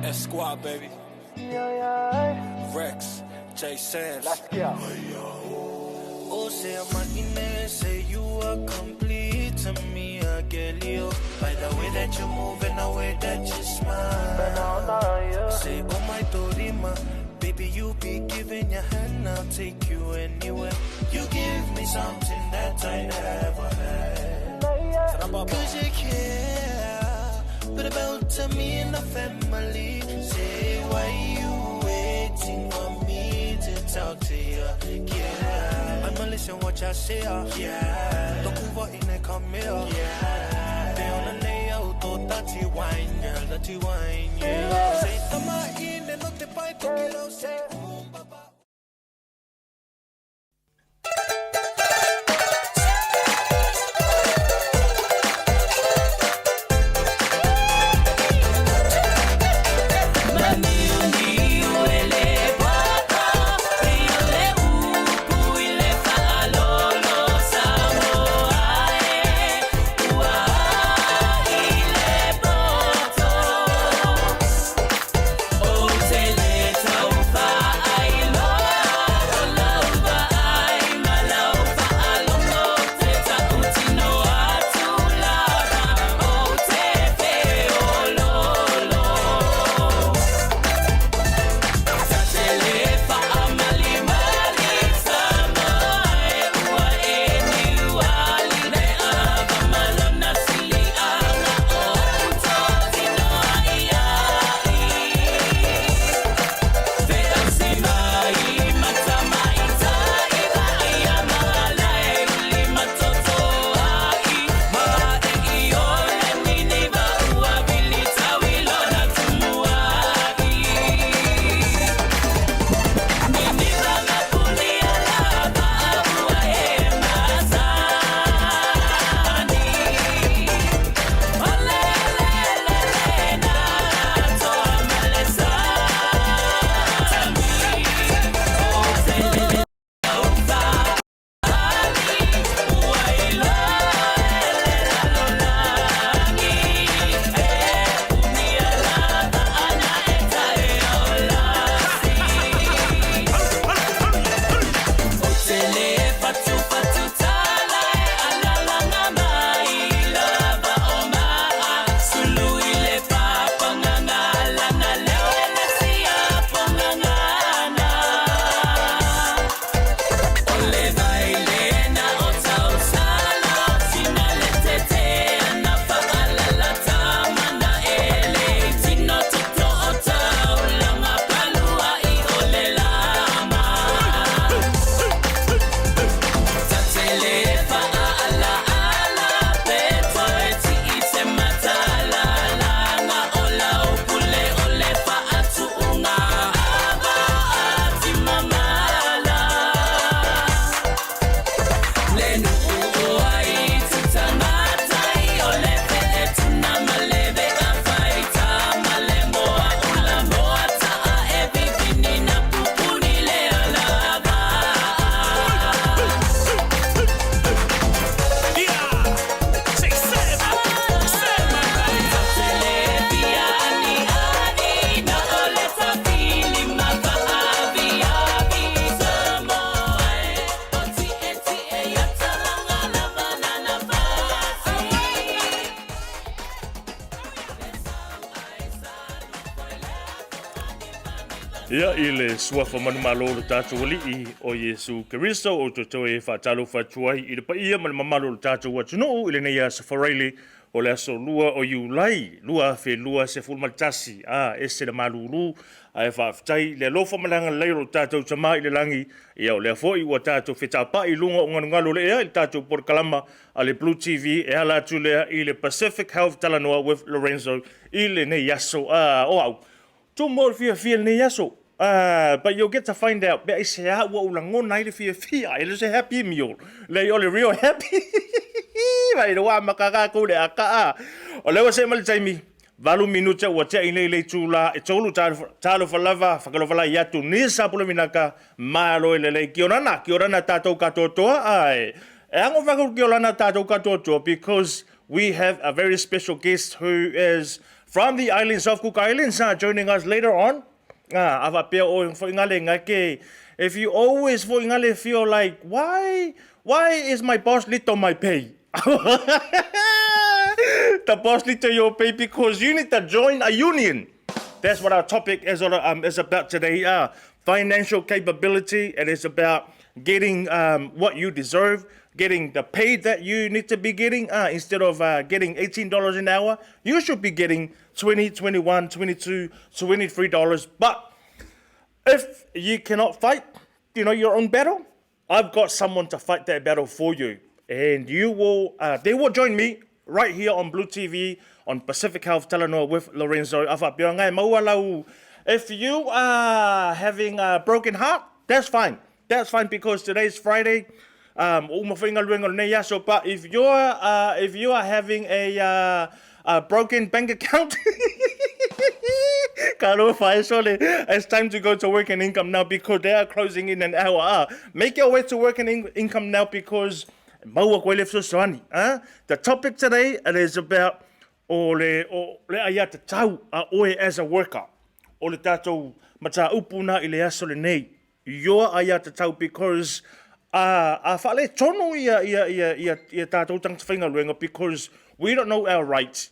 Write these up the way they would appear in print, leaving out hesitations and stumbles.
Esquire, baby. Rex, J. Sands. Let's go. Oh, say I'm say you are complete to me, Agelio. By the way that you move and the way that you smile. Say, oh my Dorima, baby, you be giving your hand, I'll take you anywhere. You give me something that I never had. Cause you care, but about to me and the family. Say, why you waiting on me to talk to you? Yeah, I'ma listen what y'all say. Yeah, don't move out in the come here. Yeah, they on the layout, oh, dirty wine, girl, dirty wine. Yeah, say, tama in and not the bite, okay, say, baba. Ia I le suafa manumalo le tātou alii o Yesu Keriso o toto e whātalo whatuai I le paia manumalo le tātou atunuu I le nei a safareile o le aso lua o Iulai, lua fe lua se fulmatasi e se le malulu a e whaafitai le alofa malanga leiro le tātou tama I le langi ia o le afoi ua tātou whetapa I lunga o nganungalo le ea I le tātou porkalama a le Blue TV e ala atu lea I le Pacific Health Talanoa with Lorenzo I le nei aso o au. Tu mo fia nei aso. But you'll get to find out. But I say, what ulangona ile fia. It is a happy meal. Like all real happy. Vai do wa makaka ko le aka. O le se mal taimi. Valu minuta wa te ile tula. E tolu talo falava, fakalo fala yatu ni sa pula minaka malo ile kiorana tatou katotoa ai. E ango fakalo kiorana tatou katotoa because we have a very special guest who is from the islands of Cook Islands, joining us later on. If you always feel like, why is my boss little my pay? The boss little your pay because you need to join a union. That's what our topic is about today. Financial capability. It is about getting what you deserve, getting the pay that you need to be getting. Instead of getting $18 an hour, you should be getting $20, $21, $22, $23. But if you cannot fight, your own battle, I've got someone to fight that battle for you. And they will join me right here on Blue TV on Pacific Health Talanoa with Lorenzo. If you are having a broken heart, that's fine. That's fine because today's Friday. But if you are having a broken bank account, it's time to go to work and income now because they are closing in an hour. Make your way to work and income now because the topic today is about as a worker. You're because because we don't know our rights.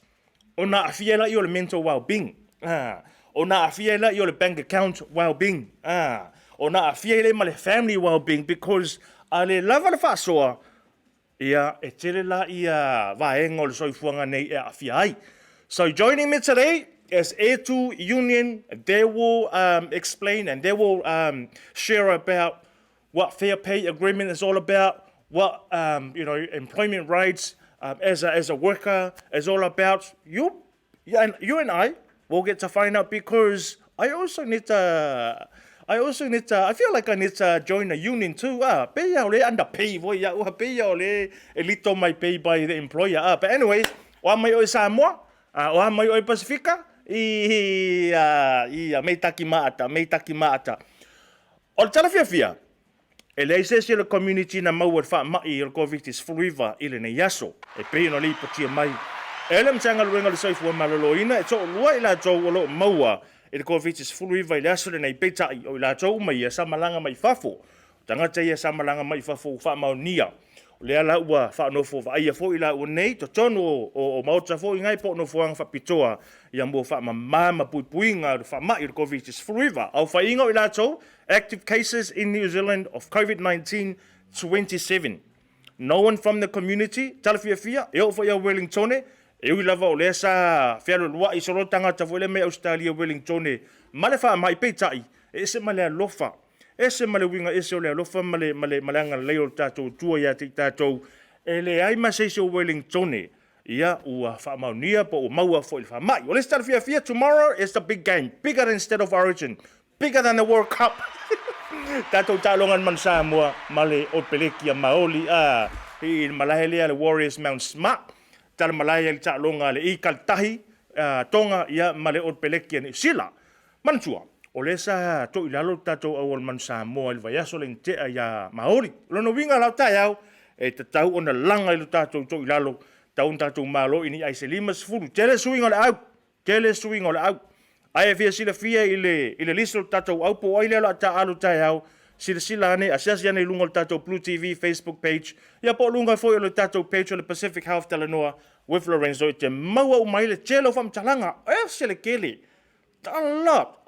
Ona afiela your mental well-being. Ona afiela your bank account well-being. Ona afiela my family well-being because ale lava le fasoa. Ia etelela ia vaengol soifuanga nei e afiai. So joining me today is A2 Union. They will explain and they will share about what fair pay agreement is all about, what employment rights as a worker is all about. You and I will get to find out because I feel like I need to join a union too. Pay underpay, pay a little my pay by the employer. But anyways, o mai o Samoa, o mai o Pacifica, me taki maata. O tala fia. Ele se le community na mau fa mai il COVID is fluiva ile ne yaso. E pe no li patia mai. Ele mtanga luenga le soifu maloloina e so lua ila jo lo maua. Il COVID is fluiva ile yaso nei peta o ila jo mai sa malanga mai fafo. Tanga te sa malanga mai fafo fa maunia. Le ala ua fa no fo va ia fo ila o nei to tono o mauta fo ngai po no fo fa pitoa ia mo fa mama puipuinga fa mai il COVID is fluiva. Au fa inga ila jo active cases in New Zealand of COVID-19, 27. No one from the community, talafia, eo for your Wellington, eo lava o lesa, fialo lua i soro tangata fo le me Australia Wellington, malefa mai peitai, ese male lofa, ese male winga ese le lofa male malanga leo tato tua ya tato, ele ai masese Wellington, ia ua fa maunia po maua fo il fa mai. Well, let's talafia, tomorrow is the big game, bigger than State of Origin. Bigger than the World Cup. Tato talongan man Samoa, male o pelekia maoli i malahele le Warriors Mount Smart. Tal malaya talonga le I kaltahi tonga ia male o pelekia ni sila. Mantua. O lesa to ilalo tato awal man Samoa il vayaso le te ya maoli. Lono winga la tayau e tatau ona langa i tato to ilalo taun tato malo ini ai se limas fulu. Tele swing ole out. Ai fia sila fia ile liso tato au po ile la ta alu tai au sila ne asiasi ne lungo tato Blue TV Facebook page ya po lunga fo ile tato page on the Pacific Health Talanoa with Lorenzo te maua umaile chelo fam talanga sila kele a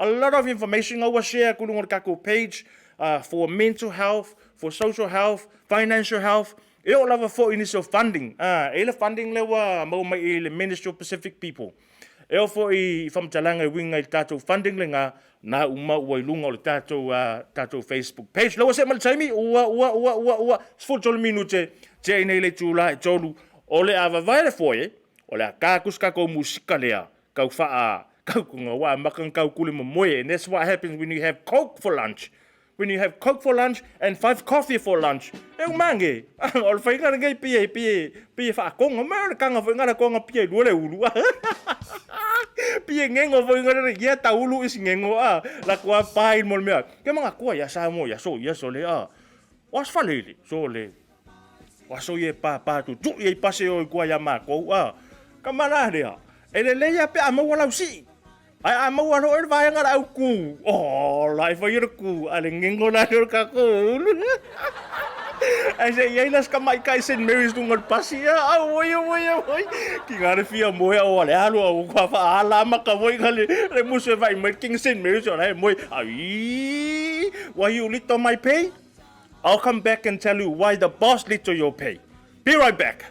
lot of information I will share ku lungo kako page for mental health, for social health, financial health. E o lava for initial funding ele funding lewa mau mai ile Ministry of Pacific People. Eo fo I fam talanga winga I tato funding lenga na uma ua ilunga o le tato Facebook page. Lawa se mal taimi ua sful tolu minute te nei le tula e tolu o le ava vaile foye o le a kakus kako musika lea kau faa kau kunga wa makang kau kuli mamoe. And that's what happens when you have Coke for lunch. When you have Coke for lunch and 5 coffee for lunch. E mange. O le whainga ngai pie wha konga. Mea kanga whainga konga pie lua le ulu. Pie ngengo whainga ia ta ulu isi ngengo. La kua pain mo mea. Ke mga kua ya sa mo ya so le Was falele. So le. Waso ye pa tu. Tu ye pase o kua ya mako. Kamana rea. Ele leia pe ama wala usi. Ai ama wala o vai ngara au ku. Oh, lai fa yer ku. Ale ngengo na yer ka ku. Ai se ia nas ka mai kai St. Mary's dungal pasi ya. Oi. Ki ngare fia moe o ale alu o kwa fa ala ma ka voi ngale. Re musu vai mai King St. Mary's o lai moe. Ai. Why you lit on my pay? I'll come back and tell you why the boss lit on your pay. Be right back.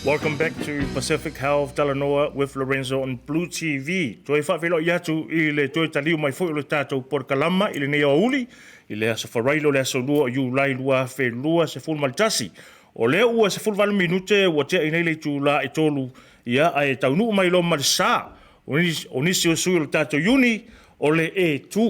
Welcome back to Pacific Health Talanoa with Lorenzo on Blue TV. Toi whawhelo i atu i le toi taliu mai fo i lo tātou por kalama i le nea uli, i le asa wharailo le asa lua i ulai lua whelua se full maltasi. O leo ua se full valu minute wa tea i nei le tū la i tolu ia ai taunu mai lo marisa. O nisi o sui lo tātou uni o le e tū.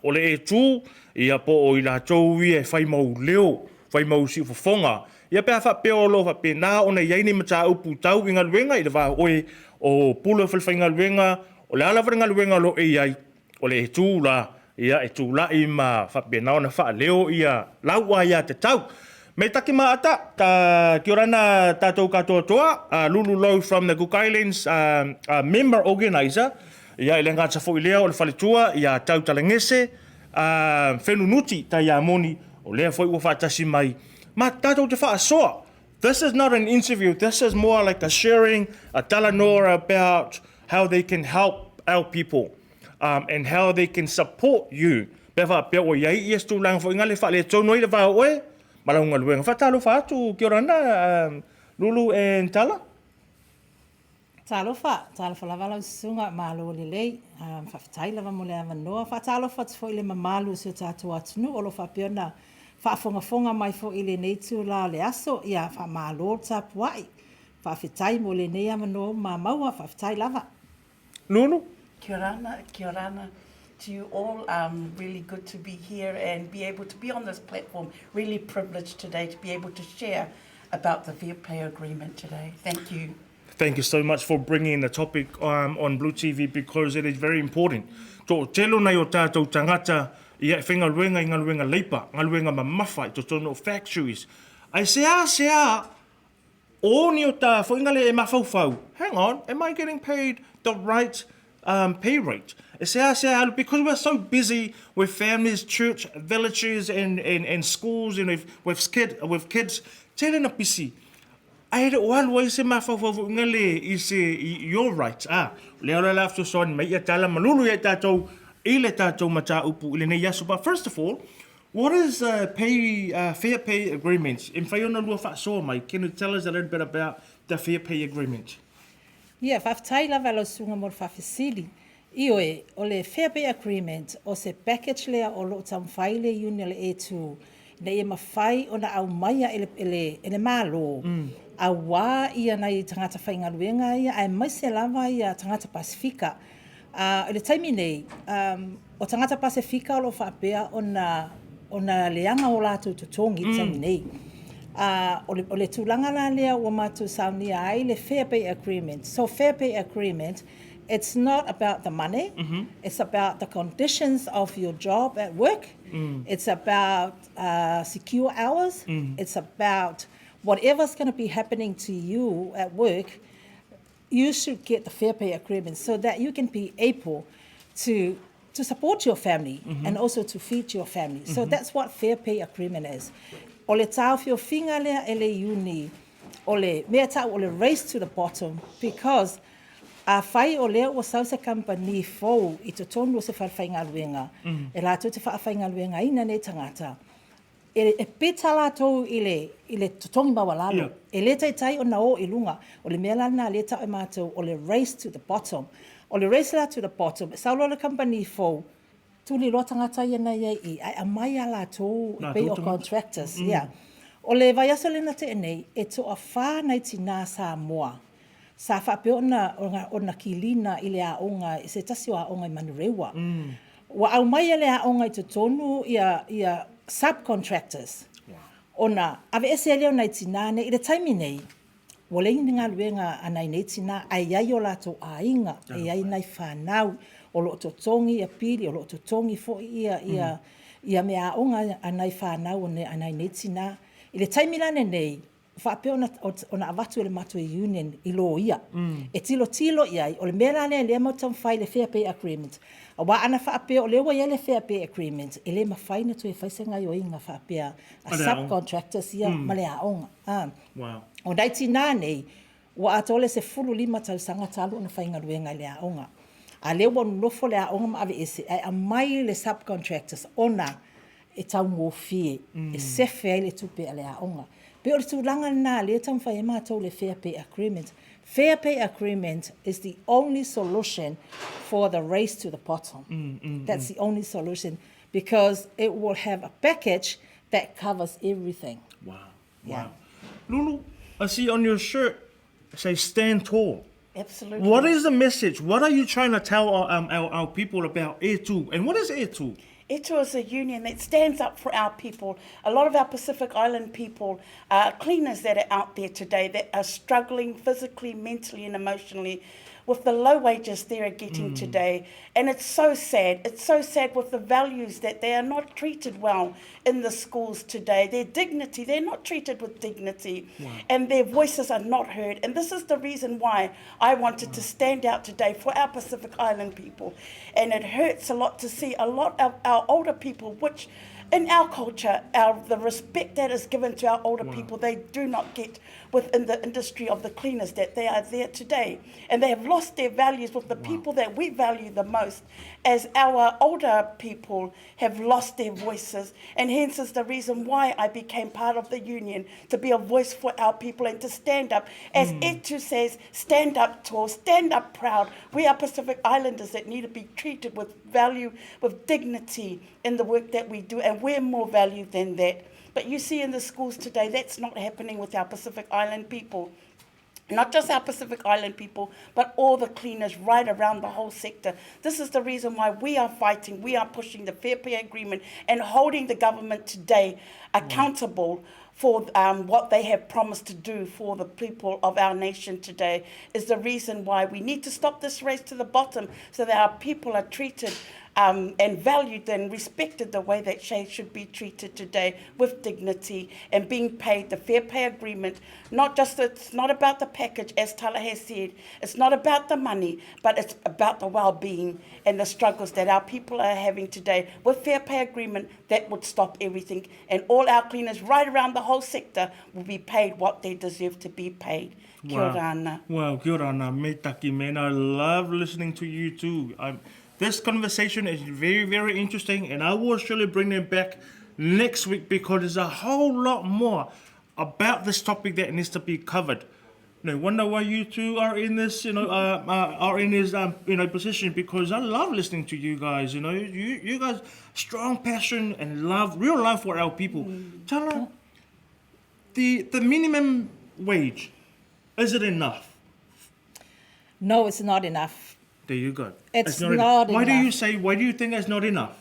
O le e tū ia po o i la tau i e whai mau leo, whai mau si ufafonga. Ia pea whapeo lo whape nā o nei yaini mata upu tau i ngaluenga i le wā oe o pula whalwhai ngaluenga o le ala whare ngaluenga lo e iai o le e tūla ia e tūla i ma whape nā o na wha leo ia laua ia te tau. Me taki maata, kia rana tātou katoa toa, Lulu Low from the Cook Islands, member organiser, ia i le ngāta fo i lea o le whaletua, ia Tautalagese, Fenunuti ta ia moni o lea fo i ua whaatasi mai. Ma tātou te whaasoa. This is not an interview. This is more like a sharing, a Talanoa about how they can help our people and how they can support you. Pea whapea o iai i estu lang fo ingale wha le tonu i le wha oe. Malaunga luenga. Whatalo whaatu kia rana Lulu and Tala? Talo lava lau sunga malo le lei. Whawhitai lava mo le amanoa. Whatalo whatu fo i le mamalu se tātou atunu o lo whapeona whaafonga mai fo i le nei tu la le aso ia whaamalo tapu ai. Whaafetai mo le nei amano ma maua whaafetai lava. Lulu? Kia orana to you all. Really good to be here and be able to be on this platform. Really privileged today to be able to share about the fair pay agreement today. Thank you. Thank you so much for bringing the topic on Blue TV because it is very important. Tō telo nei o tātou tangata i e whenga luenga leipa, ngā luenga mamawhai, tō tono factories. Ai sea, o ni o tā whaingale e mawhauwhau. Hang on, am I getting paid the right pay rate? E sea, because we're so busy with families, church, villages and schools and with kids, tēnei na pisi. Ai re o alu ai se mawhauwhau ngale i se your rights. Leo le lafto son mai ia tala malulu ia tātou I le tātou mata upu I le nei yasu. But first of all, what is fair pay agreements? In whaiona lua whaasoa mai, can you tell us a little bit about the fair pay agreement? Ia, whaafitai lava lau sunga mor whaafisili. Ioe, o le fair pay agreement, o se package lea o lo tamwhai le union le e2, na ia mawhai o na au maia ele malo. A wā ia nei tangata whaingaruenga ia, ai maise lava ia tangata Pasifika. Ele taimi nei, o tangata Pasifika o lo whaapea o na leanga o lātou tutongi taimi nei. O le tūlanga la lea o mātou saunia ai le fair pay agreement. So fair pay agreement, it's not about the money, it's about the conditions of your job at work, it's about secure hours, it's about whatever's going to be happening to you at work, you should get the fair pay agreement so that you can be able to support your family and also to feed your family. So that's what fair pay agreement is. O le tau fio finga lea ele uni, o le mea tau o le race to the bottom, because a whai o lea o sausa company fau I to tonu o se whawhainga luenga. E la te whawhainga luenga ina ne tangata. E peta la tau I le totongi mawalalo. Yeah. E le tai o na o I lunga. O le mea lana le tau e mātou o le race to the bottom. O le race la to the bottom. Saulo le company fau. Tuli loa tangata iana iai I. Ai amai ala tau I pay o contractors. Yeah. O le vai aso lena te enei. E to a whānei tina sa moa. Sa whape o na kilina I le aonga. I se tasi o aonga I manurewa. Wa au mai le aonga I te tonu ia subcontractors. Ona, ave ese leo nei tinane, I le taimi nei, wale ini ngā luenga anai nei tina, ai ai o lato a inga, ai ai nei whanau, o lo totongi ia pili, o lo totongi fo ia mea aonga anai whanau anai nei tina. I le taimi lane nei, whape ona avatu le mato I union I lo ia. E tilo iai, o le mea lane le mautam whai le fair pay agreement. A wā ana whaapea o lewa ia le fair pay agreement, e le mawhaina tu e whaisenga I o inga whaapea a subcontractors ia ma le aonga. Wow. O naiti nā nei, wa atole se fulu lima tausanga talu o na whainga ruenga le aonga. A lewa nulofo le aonga ma ave ese, a mai le subcontractors ona e tau ngōwhie, e sefe ai le tupe a le aonga. Pe o le tūlanga nā le tau mwhai e mātou le fair pay agreement. Fair pay agreement is the only solution for the race to the bottom. That's the only solution because it will have a package that covers everything. Wow. Yeah. Wow. Lulu, I see on your shirt, say stand tall. Absolutely. What is the message? What are you trying to tell our people about E2? And what is E2? ETO is a union that stands up for our people. A lot of our Pacific Island people, cleaners that are out there today that are struggling physically, mentally and emotionally with the low wages they are getting today. And it's so sad. It's so sad with the values that they are not treated well in the schools today. Their dignity, they're not treated with dignity. And their voices are not heard. And this is the reason why I wanted to stand out today for our Pacific Island people. And it hurts a lot to see a lot of our older people, which in our culture, the respect that is given to our older people, they do not get within the industry of the cleaners, that they are there today. And they have lost their values with the people that we value the most, as our older people have lost their voices. And hence is the reason why I became part of the union, to be a voice for our people and to stand up. As Etu says, stand up tall, stand up proud. We are Pacific Islanders that need to be treated with value, with dignity in the work that we do, and we're more valued than that. But you see in the schools today, that's not happening with our Pacific Island people. Not just our Pacific Island people, but all the cleaners right around the whole sector. This is the reason why we are fighting, we are pushing the Fair Pay Agreement and holding the government today accountable for what they have promised to do for the people of our nation today, is the reason why we need to stop this race to the bottom, so that our people are treated and valued and respected the way that they should be treated today, with dignity and being paid the Fair Pay Agreement. It's not about the package, as Tala has said. It's not about the money, but it's about the well-being and the struggles that our people are having today. With Fair Pay Agreement, that would stop everything, and all our cleaners right around the whole sector will be paid what they deserve to be paid. Kia ora ana. Wow, kia ora ana. Me taki, man. I love listening to you too. This conversation is very, very interesting, and I will surely bring them back next week, because there's a whole lot more about this topic that needs to be covered. No wonder why you two are in this, are in this, position, because I love listening to you guys. You guys, strong passion and real love for our people. Tala, the minimum wage, is it enough? No, it's not enough. There you go. It's not enough. Why do you think it's not enough?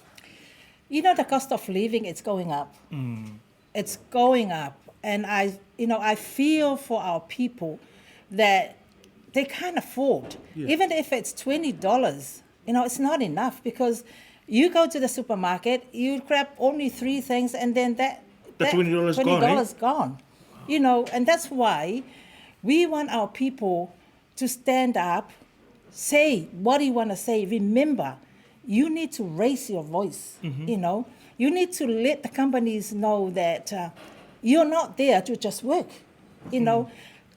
The cost of living, it's going up. It's going up. And I feel for our people that they can't afford. Yeah. Even if it's $20, it's not enough, because you go to the supermarket, you grab only 3 things, and then that $20 gone. And that's why we want our people to stand up, say what you want to say. Remember, you need to raise your voice. You need to let the companies know that you're not there to just work.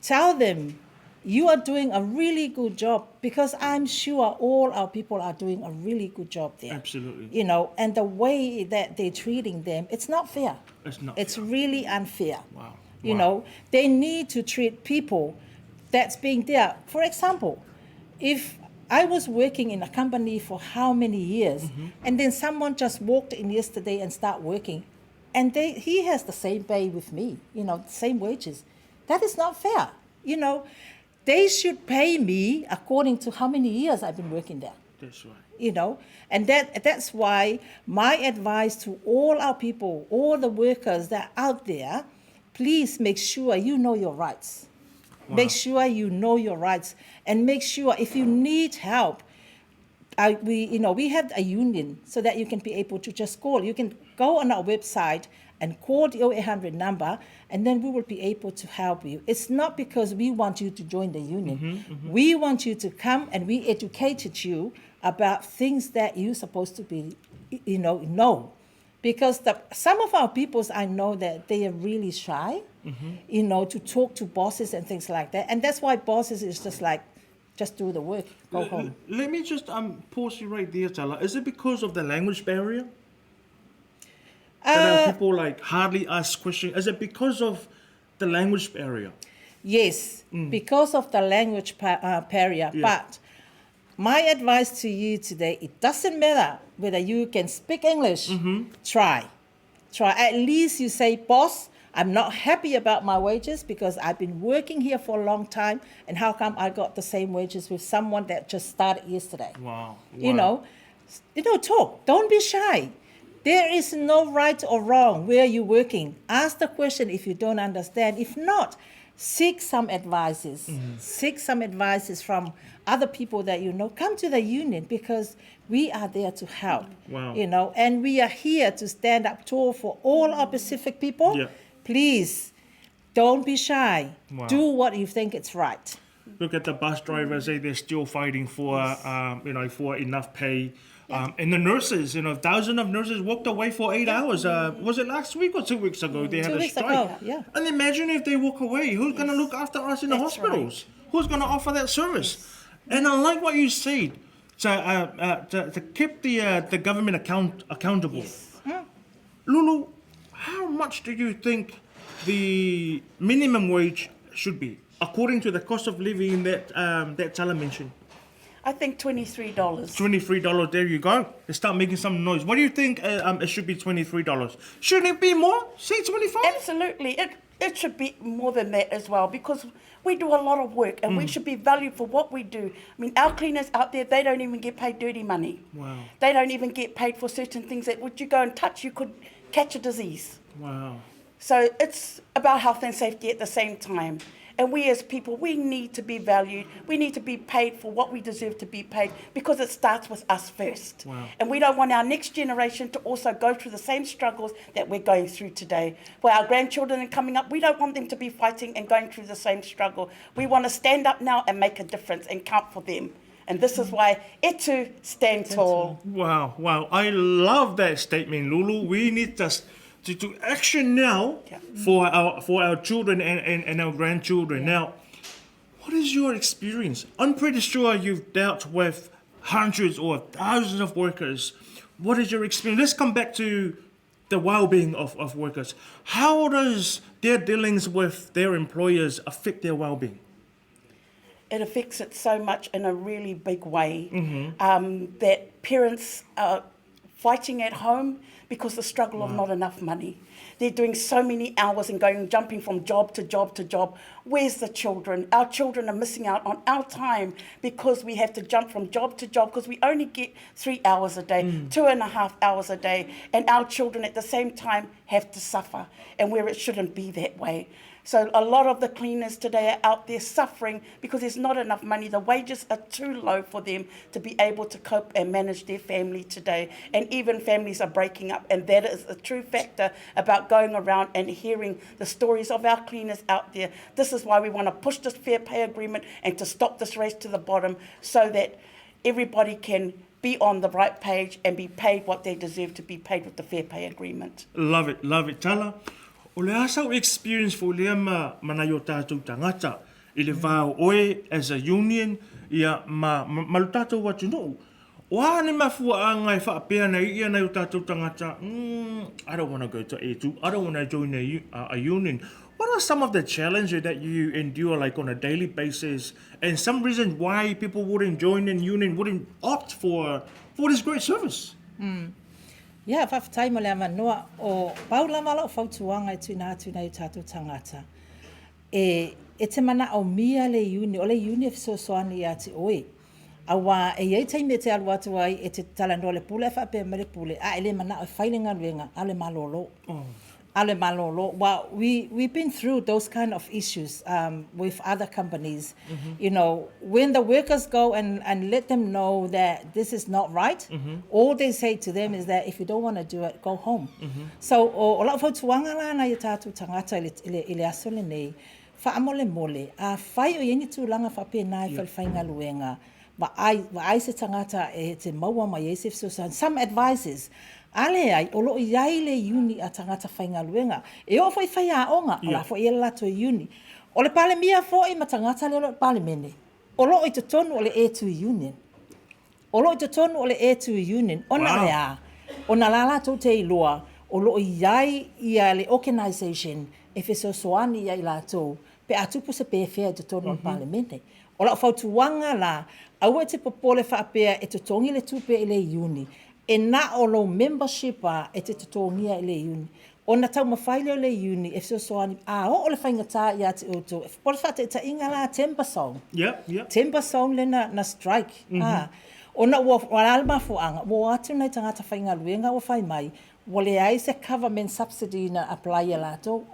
Tell them you are doing a really good job, because I'm sure all our people are doing a really good job there. Absolutely. And the way that they're treating them, it's not fair. It's really unfair. Wow. They need to treat people that's being there. For example, if I was working in a company for how many years, and then someone just walked in yesterday and start working, and he has the same pay with me, same wages. That is not fair. They should pay me according to how many years I've been working there. That's right. And that's why my advice to all our people, all the workers that are out there, please make sure you know your rights. Wow. Make sure you know your rights, and make sure if you need help, we have a union so that you can be able to just call. You can go on our website and call the 0800 number, and then we will be able to help you. It's not because we want you to join the union. We want you to come, and we educated you about things that you're supposed to be, know. Because some of our peoples, I know that they are really shy, to talk to bosses and things like that. And that's why bosses is just do the work, go home. Let me just pause you right there, Tala. Is it because of the language barrier? That our people hardly ask questions? Is it because of the language barrier? Yes, because of the language barrier. Yeah. But my advice to you today, it doesn't matter whether you can speak English. Try. At least you say, boss, I'm not happy about my wages because I've been working here for a long time, and how come I got the same wages with someone that just started yesterday? Wow. Talk. Don't be shy. There is no right or wrong where you're working. Ask the question if you don't understand. If not, seek some advices. Seek some advices from other people that you know. Come to the union, because we are there to help. Wow. And we are here to stand up tall for all our Pacific people. Yeah. Please, don't be shy. Wow. Do what you think is right. Look at the bus drivers, they're still fighting for, for enough pay. And the nurses, thousands of nurses walked away for 8 hours. Was it last week or 2 weeks ago? They had 2 a weeks strike. ago, yeah. And imagine if they walk away. Who's going to look after us in the That's hospitals? Who's going to offer that service? And I like what you said, to keep the government accountable. Lulu, how much do you think the minimum wage should be, according to the cost of living that Tala mentioned? I think $23. $23, there you go. They start making some noise. What do you think it should be $23? Shouldn't it be more? Say 25? Absolutely. It should be more than that as well, because we do a lot of work and we should be valued for what we do. I mean, our cleaners out there, they don't even get paid dirty money. Wow. They don't even get paid for certain things that would you go and touch, you could catch a disease. Wow. So it's about health and safety at the same time. And we as people, we need to be valued. We need to be paid for what we deserve to be paid, because it starts with us first. Wow. And we don't want our next generation to also go through the same struggles that we're going through today. For our grandchildren and coming up, we don't want them to be fighting and going through the same struggle. We want to stand up now and make a difference and count for them. And this is why e tū, stand tall. Wow. I love that statement, Lulu. We need to action now for our children and our grandchildren. Now, what is your experience? I'm pretty sure you've dealt with hundreds or thousands of workers. What is your experience? Let's come back to the well-being of workers. How does their dealings with their employers affect their well-being? It affects it so much in a really big way that parents are fighting at home because the struggle of not enough money. They're doing so many hours and jumping from job to job to job. Where's the children? Our children are missing out on our time because we have to jump from job to job, because we only get 3 hours a day, 2.5 hours a day, and our children at the same time have to suffer, and where it shouldn't be that way. So a lot of the cleaners today are out there suffering because there's not enough money. The wages are too low for them to be able to cope and manage their family today. And even families are breaking up. And that is a true factor about going around and hearing the stories of our cleaners out there. This is why we want to push this fair pay agreement and to stop this race to the bottom, so that everybody can be on the right page and be paid what they deserve to be paid with the fair pay agreement. Love it, Tala. O le asa o experience fo lea mana yo tātou tangata i le vāo oe as a union ia malu tātou watu no. O ane mafua anga e whaapea na ia na yo tātou tangata, I don't want to go to E2, I don't want to join a union. What are some of the challenges that you endure like on a daily basis, and some reasons why people wouldn't join a union, wouldn't opt for this great service? Ia, whawhatai mo lea manoa o paulama lau whautuanga e tuina i tātou tangata. E te mana au mia le uni, o le uni e fisosoani i ati oe. Awa e iei taimi e te alu atu ai e te talanoa le pule, e whapea me le pule, a ele mana o whailinga luenga, ale malolo. Ale malolo. Well, we've been through those kind of issues with other companies. You know, when the workers go and let them know that this is not right, all they say to them is that if you don't want to do it, go home. So, o la whautuanga la na i tātou tangata i le aso le nei, whaamole mole, a whai o ieni tūlanga whapea nai whaiwhainga luenga, wa ai se tangata e te maua mai e se fsosan. Some advices, ale ai, o loo iai le uni a tangata whainga luenga. E o fai whai a onga, o la fo i lato i uni. O le pale mia fo i ma tangata le pale mene. O loo i te tonu o le E2 Union. O loo i te tonu o le E2 Union. Ona le a. Ona la lato te iloa. O loo iai i a le organisation e feso soani i lato. Pe atupu se pefea te tonu o pale mene. O la whautuanga la. Au e te popole whaapea e te tongi le tupe i le uni. E na o lo membership e te tutongia i le uni. O na tau mawhaile o le uni, e fso soani, o le whaingata i ati uto. E pole whate ta inga la temper song. Temper song le na strike. O na ua alma fuanga, ua atu nei tangata whainga luenga o whai mai, wale ai se government subsidy na apply a lato.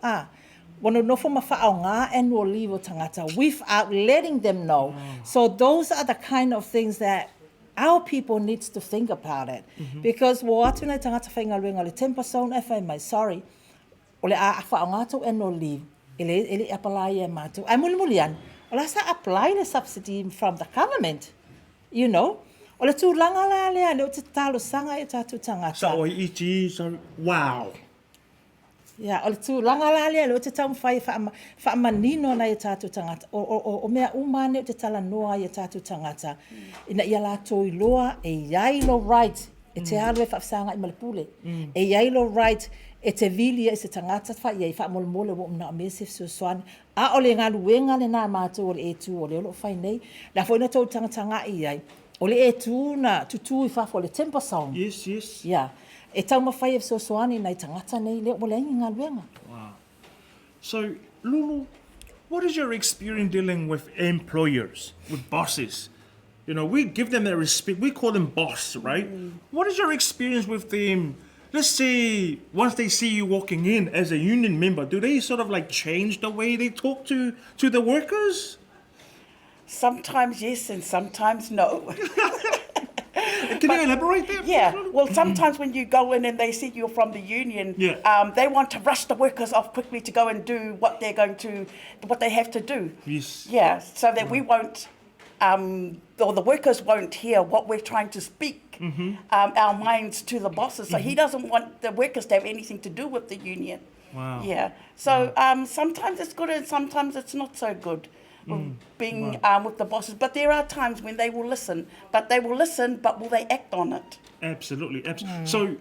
Wana nofo mawhao ngā annual leave o tangata without letting them know. So those are the kind of things that our people needs to think about it. Because wo atu nei tangata whainga luenga le 10% e whai mai, sorry, o le a whao ngātou annual leave, ele apply e mātou. Ai muli an, O la sa apply the subsidy from the government, you know. O le tūlanga la lea leo te talo sanga e tātou tangata. Sa oi iti, so, wow. Ya, o le tūlanga la lea leo te tau mwhai whaamanino na e tātou tangata. O mea umane o te talanoa i e tātou tangata. Ina ia la toi loa e yailo right. E te alu e whaafsanga i Malepule. E yailo right e te vilia i se tangata wha i whaamole wo mna o mesif suaswani. A o le ngā luenga le nā mātou o le e tū o le olo whai nei. La fo ina tau tanga i ai. O le e tū na tutu i whafo le temper song. Yes, yes. Yeah. E tau mawhai e suaswani nei tangata nei leo mo le ingi ngā luenga. Wow. So, Lulu, what is your experience dealing with employers, with bosses? You know, we give them their respect. We call them boss, right? What is your experience with them? Let's say once they see you walking in as a union member, do they sort of like change the way they talk to the workers? Sometimes yes and sometimes no. Can you elaborate that? Yeah, well, sometimes when you go in and they see you're from the union, they want to rush the workers off quickly to go and do what they have to do. Yes. Yeah, so that we won't, or the workers won't hear what we're trying to speak our minds to the bosses. So he doesn't want the workers to have anything to do with the union. Wow. Yeah, so sometimes it's good and sometimes it's not so good. Being with the bosses, but there are times when they will listen, but will they act on it? Absolutely. So,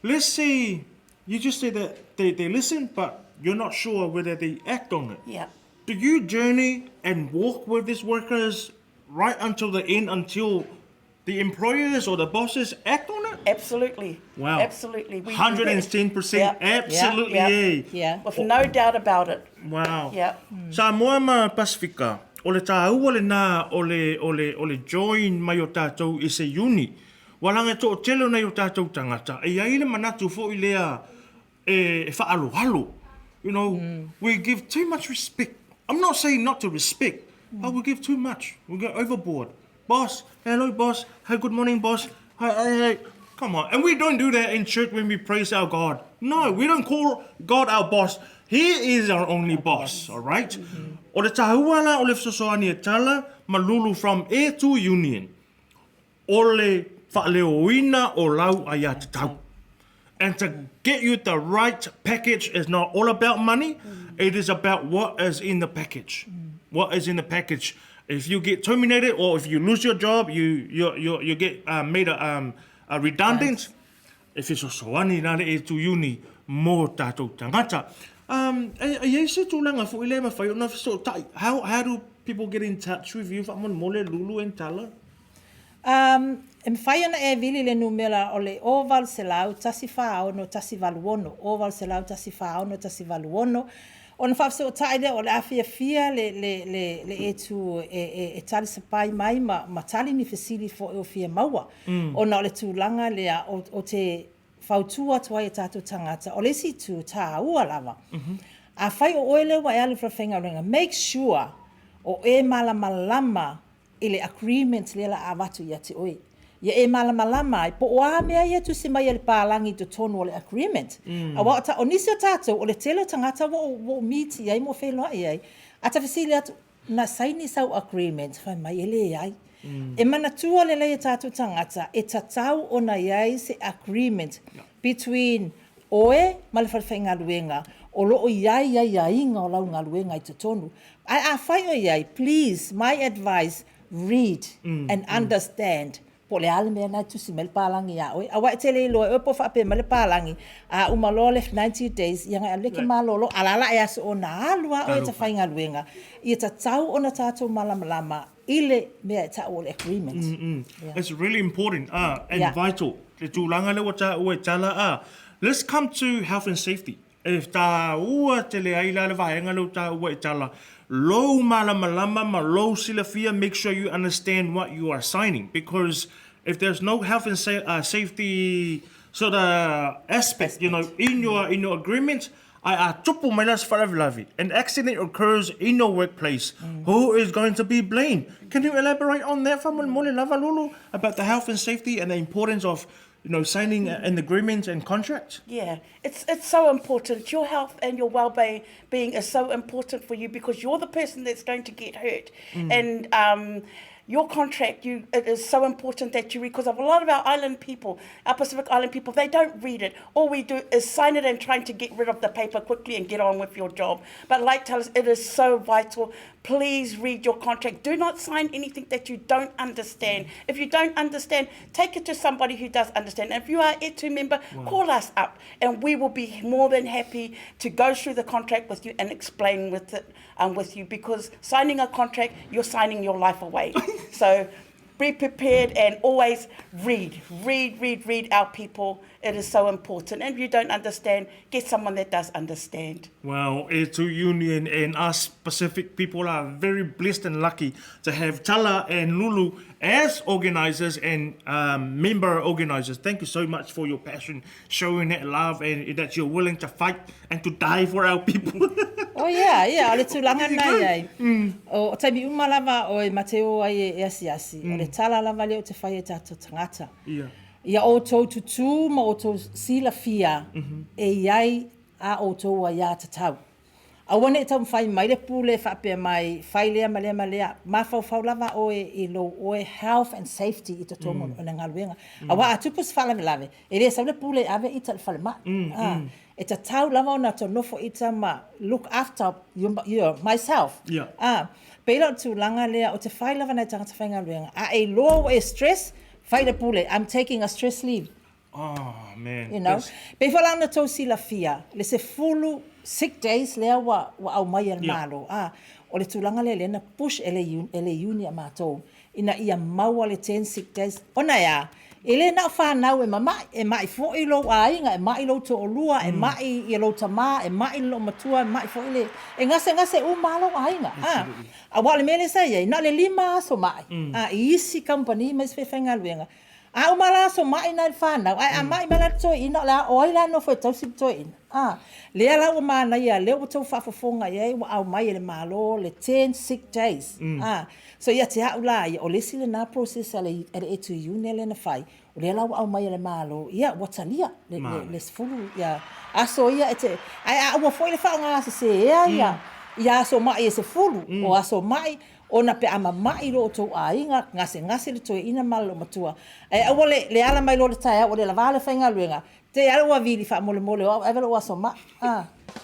let's say you just say that they listen, but you're not sure whether they act on it. Yeah. Do you journey and walk with these workers right until the end, until the employers or the bosses act on it? Absolutely. Wow. Absolutely. 110%. Absolutely. Yeah. With no doubt about it. Wow. Yeah. Sa moa ma Pasifika, o le tāua le nā o le join mai o tātou i se uni. Walanga tō o telo nei o tātou tangata. E ai le manatu fo i lea e whaalu. You know, we give too much respect. I'm not saying not to respect, but we give too much. We go overboard. Boss, hello boss. Hey, good morning boss. Hey. Come on. And we don't do that in church when we praise our God. No, we don't call God our boss. He is our only boss, all right? O le tahuala o le fsosoani e tala, ma Lulu from e to union. O le whaleoina o lau ai te tau. And to get you the right package is not all about money. It is about what is in the package. What is in the package. If you get terminated or if you lose your job, you get made redundant. If it's a soani nare e tu uni mo tātou tangata. Se tūlanga fo ile ma whai ona so tai. How do people get in touch with you? Whamon mole Lulu and Tala? E mwhai ana e vili le numera o le oval se lau tasi whao no tasi valuono. Oval se lau tasi whao no tasi valuono. O na whafse o taide o le awhia le e tu e tali sapai mai ma tali ni fesili fo e o fia maua. O na o le tūlanga lea o te whautua tua e tātou tangata. O le si tu tā ua lava. A whai o oele wa e alu whawhenga ringa. Make sure o e malamalama i le agreement le la awatu ia te oi. Ia e malamalama i po oa mea ia tu si mai le pālangi to tonu o le agreement. A wata o nisi o tātou o le telo tangata wo meet iai mo wheloa iai. A ta whesili atu na saini sau agreement whai mai ele iai. E mana tua le lei tātou tangata e tatau o na iai se agreement between oe ma le whawhenga luenga o loo iai inga o lau ngā luenga i te tonu. A whai o iai, please, my advice, read and understand. Po le ale mea nai tusi me le pālangi a oe. A wai tele i loa, e po whape me le pālangi. A umalo le 90 days, ia ngai aleke malolo, alala e aso o na alua o e ta whainga luenga. I ta tau o na tātou malamalama, ile mea e ta o le agreement. It's really important and vital. Le tūlanga le wata ua tala Let's come to health and safety. If tā ua tele aila le vahenga le tā ua tala, low malamalama, ma low silafia, make sure you understand what you are signing. Because if there's no health and safety sort of aspect, you know, in your agreement, tupu mai las wharevilavi. An accident occurs in your workplace. Who is going to be blamed? Can you elaborate on that, Whamon Mole Lava Lulu, about the health and safety and the importance of signing an agreement and contract. Yeah, it's so important. Your health and your well-being is so important for you because you're the person that's going to get hurt. And your contract, it is so important that you read, because of a lot of our island people, our Pacific Island people, they don't read it. All we do is sign it and trying to get rid of the paper quickly and get on with your job. But like tell us, it is so vital. Please read your contract. Do not sign anything that you don't understand. If you don't understand, take it to somebody who does understand. And if you are a E2 member, call us up and we will be more than happy to go through the contract with you and explain with you, because signing a contract, you're signing your life away. So be prepared and always read our people. It is so important. And if you don't understand, get someone that does understand. Well, E2 Union and us Pacific people are very blessed and lucky to have Tala and Lulu as organisers and member organisers. Thank you so much for your passion, showing that love and that you're willing to fight and to die for our people. Oh yeah, ole tulanga nai ai. O taimi umalawa o e mateo ai e asiasi. O le tala lava leo te whai e tātou tangata. Ia o tau tutu ma o tau sila fia e iai a o tau a ia tatau. A wane e tau mwhai mai le pule whapea mai whai lea malea ma whau lava o e lo o e health and safety i te tongo o na ngaluenga. A wa a tupus whalame lave. E rea sau le pule ave i tal whale ma. E ta tau lava o na to nofo i ta ma look after myself. Peila tu langa lea o te whai lava nei tangata whai ngaluenga. A e lo e stress, whai le pule, I'm taking a stress leave. Oh, man. You know, pe whalanga tau sila fia, le se fulu sick days lea wa au mai al malo. O le tulanga le na push ele uni a mātou. Ina ia maua le 10 sick days. Ona ia, ele na whanau e mai fo i lo a inga, e mai lo to olua, e mai i lo tama, e mai lo matua, e mai fo i le. E ngase u malo a inga. A wale mele sa ia, na le 5 so mai. I isi company mes fe whenga luenga. A umala so mai na whanau, a mai mala to ina la oila no fo tau sip to ina. Lea la o mana ia, lea o tau whafafonga ia, wa au mai le malo, le 10 sick days. So ia te hau la, ia o lesi le na process ale E2 Union le na whai, o lea la o au mai le malo, ia watalia, le sfulu, ia. Aso ia, ai ua foi le whaonga se ia, ia aso mai e se fulu, o aso mai, ona pe ama mai lo to ainga ngase le to ina malo matua e awa le ala mai lo le tai o le lavale fainga luenga te ala wa vili fa mole o ave lo aso ma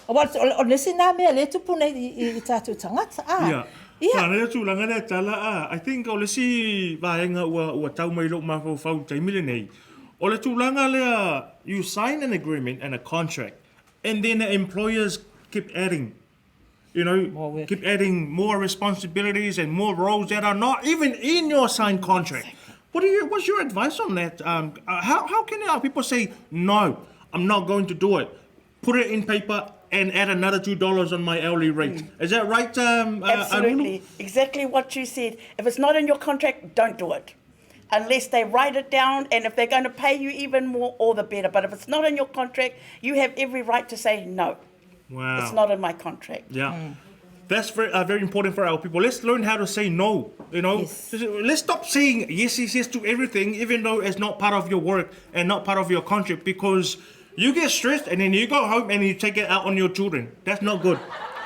o le sina me le tu pune I tatu tangata ia na tu langa le tala I think o le si vaenga ua tau mai lo ma fau tai mile nei o le tu langa le you sign an agreement and a contract and then the employers keep adding keep adding more responsibilities and more roles that are not even in your signed contract. What's your advice on that? How can our people say, no, I'm not going to do it? Put it in paper and add another $2 on my hourly rate. Is that right? Absolutely. Exactly what you said. If it's not in your contract, don't do it. Unless they write it down, and if they're going to pay you even more, all the better. But if it's not in your contract, you have every right to say no. Wow. It's not in my contract. Yeah. That's very important for our people. Let's learn how to say no, Yes. Let's stop saying yes to everything, even though it's not part of your work and not part of your contract, because you get stressed and then you go home and you take it out on your children. That's not good.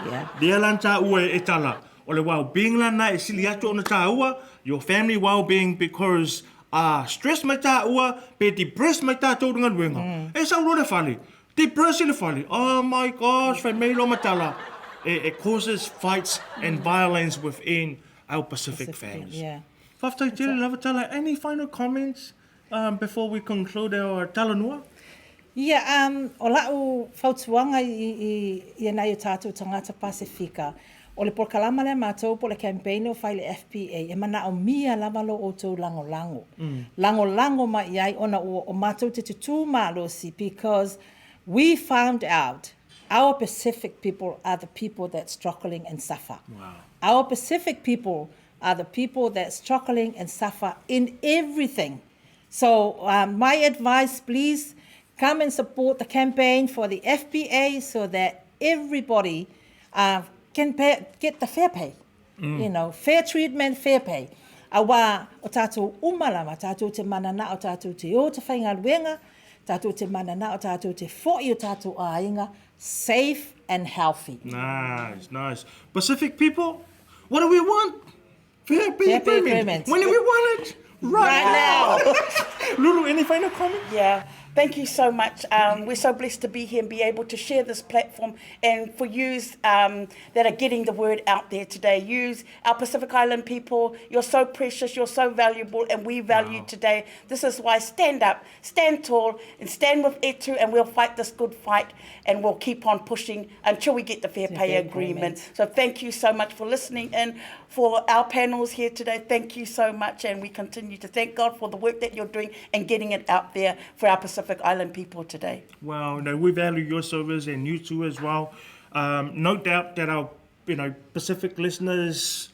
Yeah. Dia lanta ua e tala. O le well-being lana e sili atu ona tāua, your family well-being, because stress mai tāua, pe depressed mai tātou runga ruenga. E sa urone whale. Depressed le whale. Oh my gosh, whai mei lo matala. It causes fights and violence within our Pacific families. Yeah. Whaftai tele lava tala, any final comments before we conclude our Talanoa? Yeah, o lau whautuanga I nai o tātou tangata Pasifika. O le porkalama le mātou po le campaign o whai le FPA, e mana o mia lavalo o tau lango. Lango ma iai ona o mātou te tutu mālosi, because we found out our Pacific people are the people that struggling and suffer. Wow. Our Pacific people are the people that struggling and suffer in everything. So my advice, please come and support the campaign for the FPA so that everybody can get the fair pay. Fair treatment, fair pay. Awa o tātou umalama, tātou te manana o tātou te o te whainga luenga, tātou te manana o tātou te fo'i o tātou ainga, safe and healthy. Nice. Pacific people, what do we want? Fair pay Fair pay agreement. agreement. When do we want it? Right now. Lulu, any final comment? Yeah, thank you so much. We're so blessed to be here and be able to share this platform, and for yous that are getting the word out there today. Yous, our Pacific Island people, you're so precious, you're so valuable, and we value you today. This is why stand up, stand tall, and stand with Etu, and we'll fight this good fight, and we'll keep on pushing until we get the fair pay agreement. So thank you so much for listening in. For our panels here today, thank you so much, and we continue to thank God for the work that you're doing and getting it out there for our Pacific Island people today. Well, no, we value your service and you too as well. No doubt that our Pacific listeners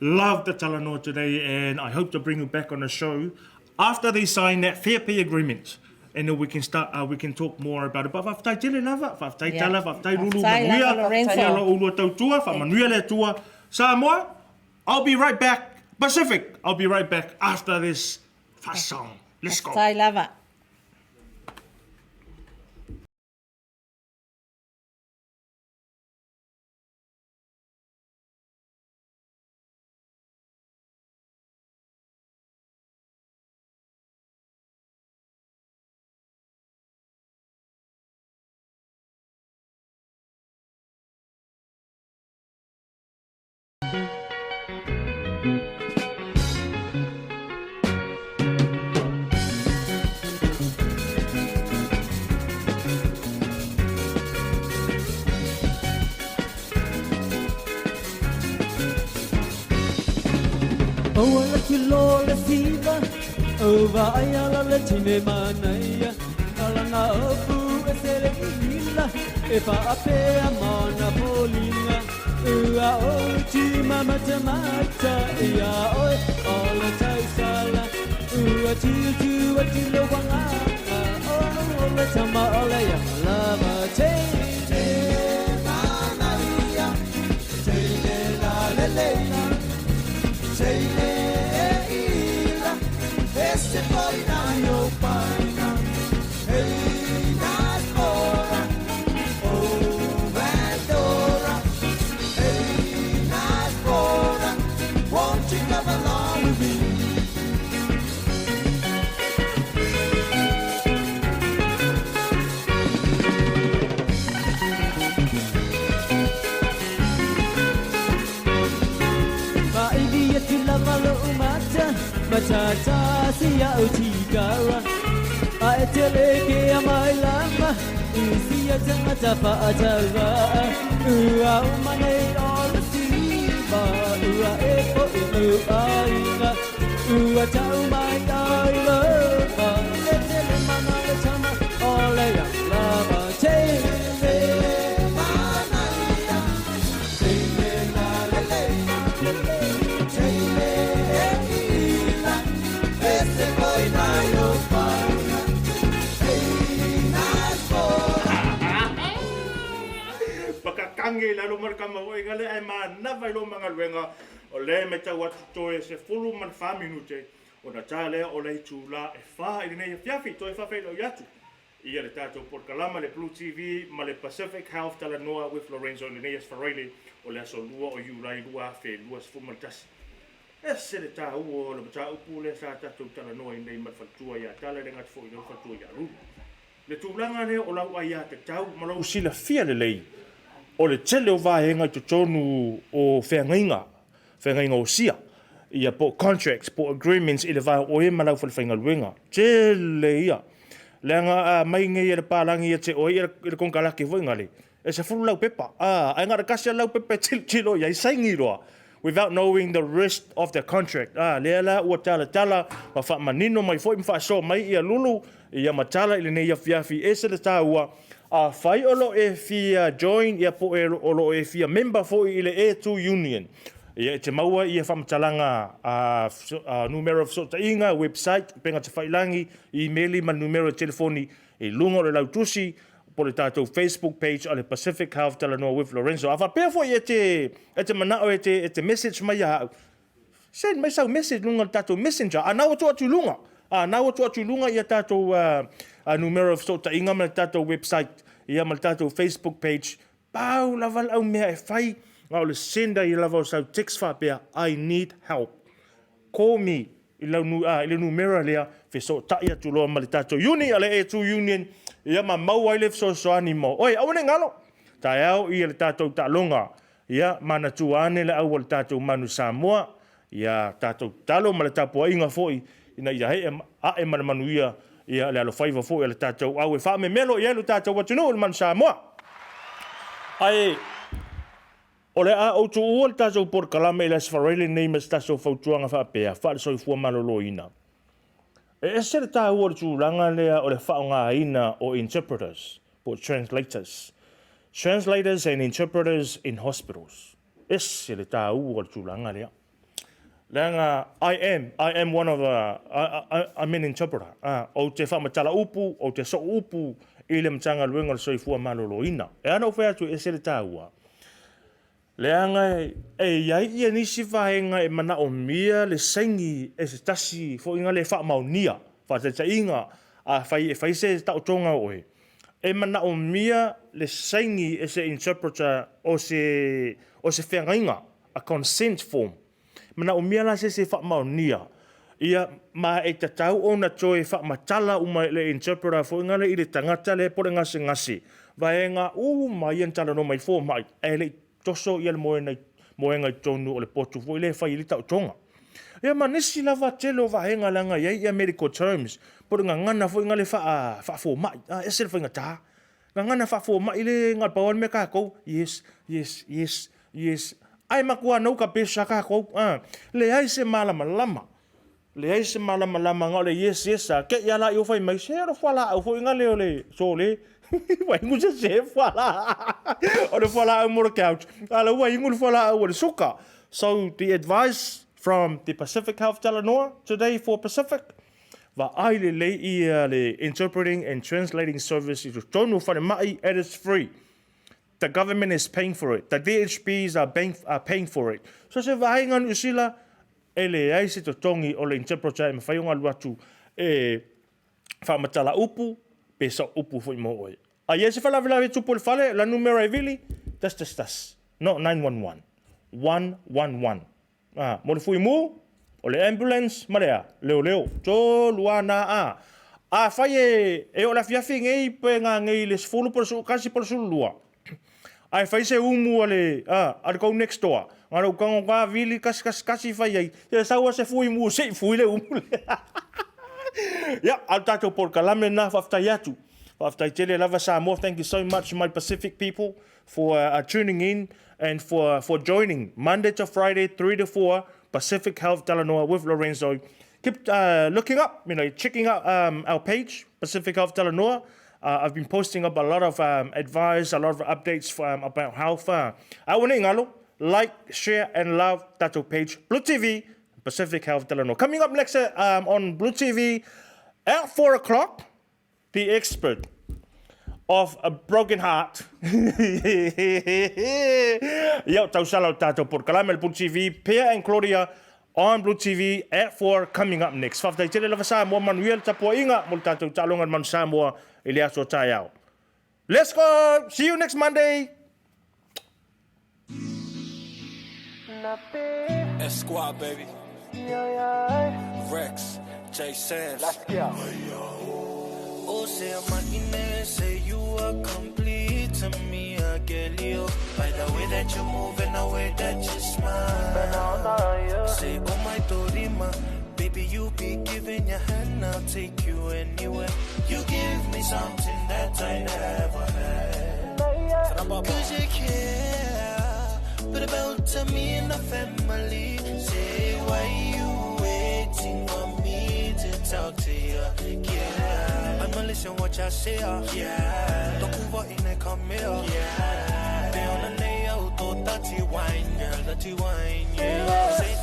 love the Talanoa today, and I hope to bring you back on the show after they sign that fair pay agreement. And then we can start. We can talk more about it. But whaftai tele lava, whaftai tala, whaftai Lulu, manuia, Lorenzo. ulu tautua, whamanuia le tua. Samoa, I'll be right back. Pacific, I'll be right back after this fast song. Let's go. Tai lava. Ola kilo le siva, ova ayala le tine manaya, alana opu esere ilila, epa apea mana polina, ua oti mama tamata, ia oi, ola taisala, ua titu atilo wanganga, ola tama ola ya lava tene manaya, tene la leleina. Esse foi na meu pai, ei nas fora, oh vendora, ei nas fora, won't you come along with me? Matata siya utigara aeteleke amailama isiya tangata pa atara ua umane ola siba ua epo aina ua tau mai aila letele mana le tama ola ya lava tele manaya tele la lele tele esse foi na Europa, ei nas Pakakangi lalo markama o ingale ai mana vai lo manga luenga o le me tau atu toe se fulu man Fenunuti o na tale o le tula e fa i nei fiafi toe fa fe lo yatu ia le tato por kalama le Blue TV ma le Pacific Health Talanoa with Lorenzo le nei Farrelly o le aso lua o yurai lua fe lua se fumaltas ese le tau o le tau pule sa tato Talanoa i nei matfatua ia tale le ngat fo i no fatua ia Lulu le tulanga ne o lau ai te tau ma lau sila fia le lei o le tele o vahenga to tonu o whengainga o sia ia po contracts po agreements i le vai o e malau fa le whainga luenga tele ia leanga mai ngai e le palangi e te o i le kongalaki voingale e se fulu lau pepa ai ngara kasi lau pepa tilo ia i saingi roa without knowing the rest of the contract leala ua tala ma fa manino mai foi fa so mai ia Lulu ia matala i le nei fiafi e se le taua fai olo e fia join ia po e olo e fia member fo i le E2 Union ia te maua ia whamtalanga numero of sota inga website penga te whailangi emaili ma numero telefoni e lungo le lautusi po le tātou Facebook page o le Pacific Health Talanoa with Lorenzo. Awa pēr fo i e te manao e te message mai a send mai sau message lunga tato messenger. Ana o tu lunga. Ana o tu lunga ia tato numero of so ta inga ma tato website, ia ma tato Facebook page. Pau lava au mea e fai. Ngau le senda i lava o sau text fa pea, I need help. Call me. Ile numero lea fe so ta ia tu lo ma le tato uni ale e tu union. Ia ma mau ai le so animo. Oi, au ne ngalo. Tai au i le tato ta longa. Ia mana tuane le au le tato manu Samoa. Ia tato talo ma le tapo inga foi. Ina ia he e mana manu ia le alo faiva foi le tato au e fa me melo ia le tato watino le manu Samoa. Ai ole a o tu o le tato por kalame le sfarele name tato fautuanga fa pea. Fa so fu malolo ina. E se le tā ua tu langa lea o le whaonga ina o interpreters, or translators. Translators and interpreters in hospitals. E se le tā ua tu langa lea. Langa, I am one of I'm an interpreter. O te whamatala upu, o te so upu, i le mtanga luenga le soifua malolo ina. E ana o whea tu e se le tā ua. Leanga iai ia nisi whahenga e mana o mia le sengi e se tasi fo inga le wha maunia. Wha te inga a whai se tau tonga oe. E mana o mia le sengi e se interpreter o se whengainga, a consent form. Mana o mia la se wha maunia. Ia ma e te tau o na toe wha matala uma le interpreter fo inga le i le tangata le pore ngasi. Vahenga mai an Talanoa mai fo mai. E le toso ia le moenga tonu o le potu fo ile fai ilita o tonga. Ia manisi lava telo vahenga langa ia medical terms. Por ngana fo ngale fa fo mai. Esel fo ngata. Ngana fa fo mai ile ngal pawan me ka ko. Yes. Ai makua no ka pesa ka ko. Le ai se malama. Le ai se malama ngale yes. Ke ia la yo fai mai se ro fala fo ngale ole so le. Wai ngu se fala. O le fala au mora couch. Ala wai ngu le fala au le suka. So the advice from the Pacific Health Talanoa today for Pacific. Va ai le le interpreting and translating service is tonu fa mai and it's free. The government is paying for it. The DHBs are paying for it. So se va inga usila ele ai se tongi o le interpreter me fai unga luatu fa matala upu pesa upu foi mo oi. A ia se fala vela tu por fale la numero e vili tas. No 911. 111. Mo le fui mu o le ambulance marea leo to luana a fai e o la fiafi ngei pe nga ngei le sfulu por su kasi por su lua. Ai fai se umu ale go next door. Ngaro ka vili kasi fai ai. E sa se fui mu se fui le umu. Yeah, I'll tato por kalame na faftayatu. Faftaytele lava Samoa. Thank you so much, my Pacific people, for tuning in and for joining Monday to Friday, 3 to 4, Pacific Health Talanoa with Lorenzo. Keep looking up, checking out our page, Pacific Health Talanoa. I've been posting up a lot of advice, a lot of updates about health. Like, share, and love Tato page, Blue TV, Pacific Health Talanoa. Coming up next on Blue TV at 4 o'clock, the expert of a broken heart. Yo, tausalo Tato por Kalame Blue TV, Pia and Claudia on Blue TV at 4 coming up next. Faftai tele lava Samoa Manuel tapo inga mo Tato talongan man Samoa Eliaso Tayao. Let's go. See you next Monday. Squad, baby. Rex, J Sands. Let's go. Oh, say I'm say you are complete to me, I get you. By the way that you move and the way that you smile. Say, oh my Dorima, baby, you be giving your hand, I'll take you anywhere. You give me something that I never had. Cause you care, but about to me and the family. Say, why you waiting on me to talk to you? Yeah, I'ma listen what y'all say. Yeah, don't move out in the come here. Yeah, they on the layout, dirty wine, girl, dirty wine. Yeah, say,